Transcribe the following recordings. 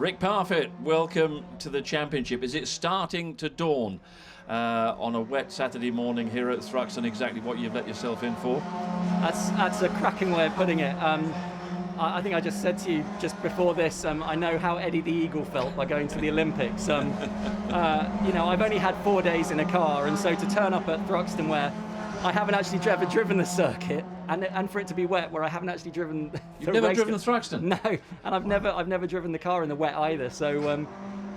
Rick Parfitt, welcome to the championship. Is it starting to dawn on a wet Saturday morning here at Thruxton exactly what you've let yourself in for? That's a cracking way of putting it. I think I just said to you just before this, I know how Eddie the Eagle felt by going to the Olympics. I've only had 4 days in a car, and so to turn up at Thruxton where I haven't actually ever driven the circuit, and for it to be wet where I haven't actually driven You've never driven Thruxton? No, and I've never driven the car in the wet either. So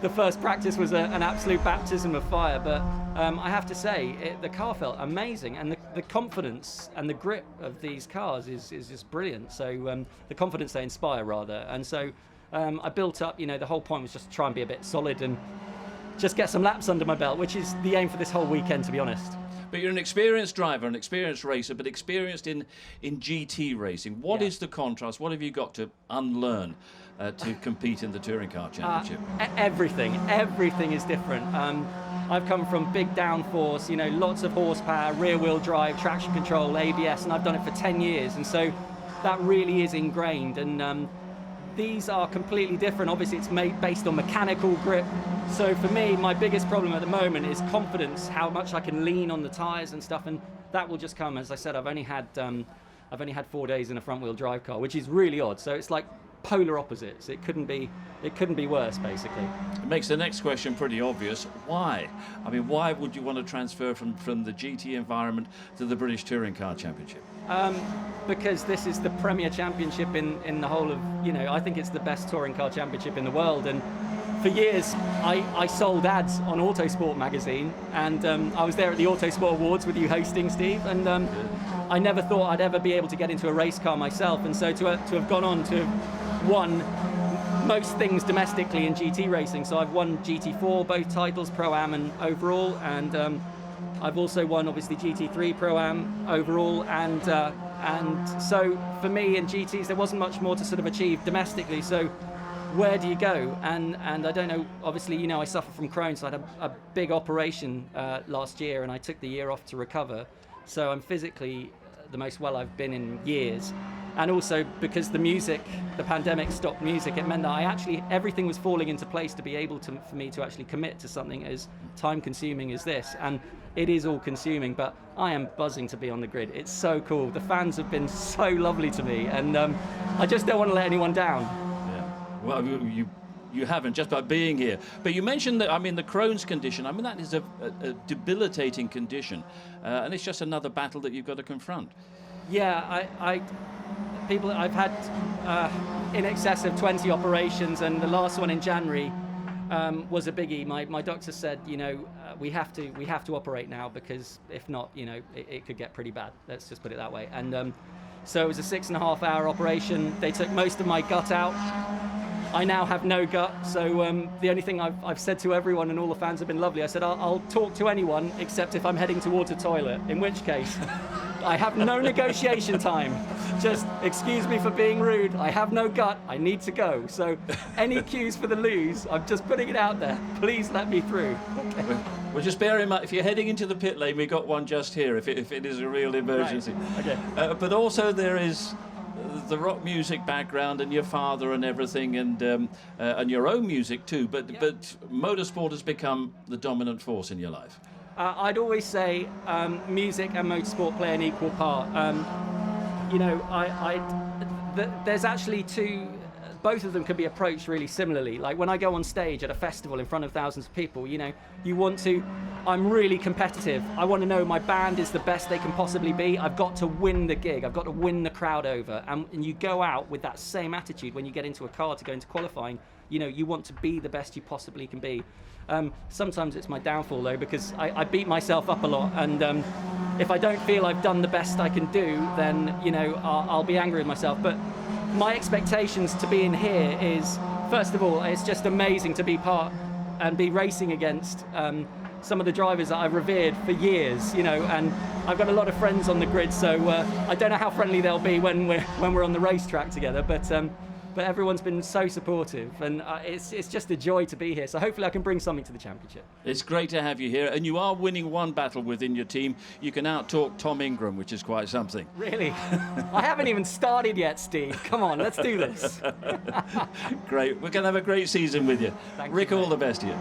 the first practice was an absolute baptism of fire. But I have to say, the car felt amazing, and the confidence and the grip of these cars is just brilliant. So the confidence they inspire, rather. And so I built up. The whole point was just to try and be a bit solid and just get some laps under my belt, which is the aim for this whole weekend, to be honest. But you're an experienced driver, an experienced racer, but experienced in GT racing. What is the contrast? What have you got to unlearn to compete in the Touring Car Championship? Everything is different. I've come from big downforce, lots of horsepower, rear-wheel drive, traction control, ABS, and I've done it for 10 years. And so that really is ingrained. And these are completely different. Obviously, it's based on mechanical grip. So for me, my biggest problem at the moment is confidence, how much I can lean on the tyres and stuff, and that will just come. As I said, I've only had 4 days in a front-wheel drive car, which is really odd. So it's like polar opposites. It couldn't be worse, basically. It makes the next question pretty obvious. Why? I mean, why would you want to transfer from the GT environment to the British Touring Car Championship? Because this is the premier championship in the whole of, I think it's the best touring car championship in the world. And for years, I sold ads on Autosport magazine, and I was there at the Autosport Awards with you hosting, Steve, and I never thought I'd ever be able to get into a race car myself. And so to have gone on to have won most things domestically in GT racing. So I've won GT4, both titles, Pro-Am and overall, and I've also won, obviously, GT3 Pro-Am overall, and so for me in GTs there wasn't much more to sort of achieve domestically. So where do you go? And I don't know. Obviously, I suffer from Crohns. So I had a big operation last year, and I took the year off to recover. So I'm physically the most well I've been in years. And also because the pandemic stopped music, it meant that everything was falling into place to be able for me to actually commit to something as time consuming as this. And it is all consuming, but I am buzzing to be on the grid. It's so cool. The fans have been so lovely to me, and I just don't want to let anyone down. Yeah. Well, you haven't, just by being here. But you mentioned that, the Crohn's condition, that is a debilitating condition, and it's just another battle that you've got to confront. Yeah, I've had in excess of 20 operations, and the last one in January was a biggie. My doctor said, we have to operate now, because if not, it could get pretty bad. Let's just put it that way. And so it was a 6.5-hour operation. They took most of my gut out. I now have no gut. So the only thing I've said to everyone, and all the fans have been lovely, I said I'll talk to anyone except if I'm heading towards a toilet, in which case I have no negotiation time. Just excuse me for being rude. I have no gut. I need to go. So any cues for the loos, I'm just putting it out there. Please let me through. Okay. Well, just bear in mind, if you're heading into the pit lane, we got one just here, if it is a real emergency. Right. Okay. But also there is the rock music background, and your father and everything, and your own music too. But motorsport has become the dominant force in your life. I'd always say music and motorsport play an equal part. There's actually two. Both of them can be approached really similarly. Like when I go on stage at a festival in front of thousands of people, I'm really competitive. I want to know my band is the best they can possibly be. I've got to win the gig. I've got to win the crowd over. And you go out with that same attitude when you get into a car to go into qualifying. You want to be the best you possibly can be. Sometimes it's my downfall though, because I beat myself up a lot, and if I don't feel I've done the best I can do, then I'll be angry with myself. But my expectations to be in here is, first of all, it's just amazing to be part and be racing against some of the drivers that I've revered for years, and I've got a lot of friends on the grid, so I don't know how friendly they'll be when we're on the racetrack together, but but everyone's been so supportive, and it's just a joy to be here. So hopefully I can bring something to the championship. It's great to have you here, and you are winning one battle within your team. You can out-talk Tom Ingram, which is quite something. Really? I haven't even started yet, Steve. Come on, let's do this. Great. We're going to have a great season with you. Thank Rick, you, all mate. the best to you.